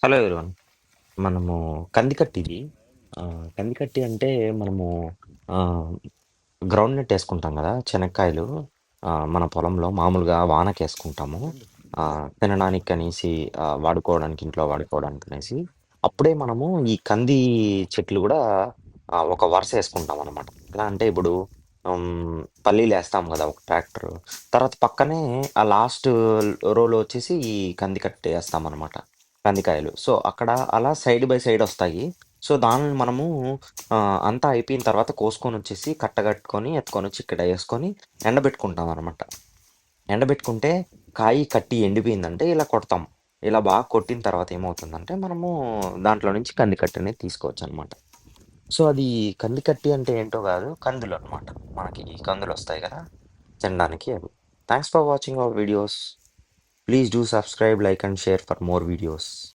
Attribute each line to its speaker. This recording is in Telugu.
Speaker 1: Hello everyone. మనము కందికట్టి ఇది. కందికట్టి అంటే మనము ఆహ్, గ్రౌండ్ నట్ ఏసుకుంటాం గదా! చెనక్కాయలు మన పొలంలో మామూలుగా వానకేసుకుంటాము. తినడానికనేసి వాడుకోవడానికి ఇంట్లో వాడుకోవడానికనేసి. అప్పుడే మనము ఈ కంది చెట్లు గూడా ఒక వరుస ఏసుకుంటామనమాట. ఎలా అంటే ఇప్పుడు పల్లీలేస్తాం గదా! ఒక ట్రాక్టరు. తర్వాత పక్కనే ఆ లాస్ట్ రోలో వచ్చేసి ఈ కందికట్టు ఏస్తామనమాట. కందికాయలు. సో, అక్కడ అలా సైడ్ బై సైడ్ ఒస్తాయి. సో, దానిని మనము అంతా అయిపోయిన తర్వాత కోసుకొనొచ్చేసి కట్టగట్టుకొని, ఎత్తుకొనొచ్చి ఇక్కడ యేసుకొని ఎండబెట్టుకుంటామనమాట. ఎండబెట్టుకుంటే కాయి కట్టి ఎండిపోయిందంటే ఇలా కొడతాం. ఇలా బాగా కొట్టిన తర్వాత ఏమవుతుందంటే, మనము దాంట్లో నుంచి కందికట్టు అనేది తీసుకోవచ్చనమాట. సో, అది కందికట్టి అంటే ఏంటో గాదు, కందులనమాట. మనకి కందులొస్తాయి గదా! తినడానికి అవి. Thanks for watching our videos. Please do subscribe, like and share for more videos.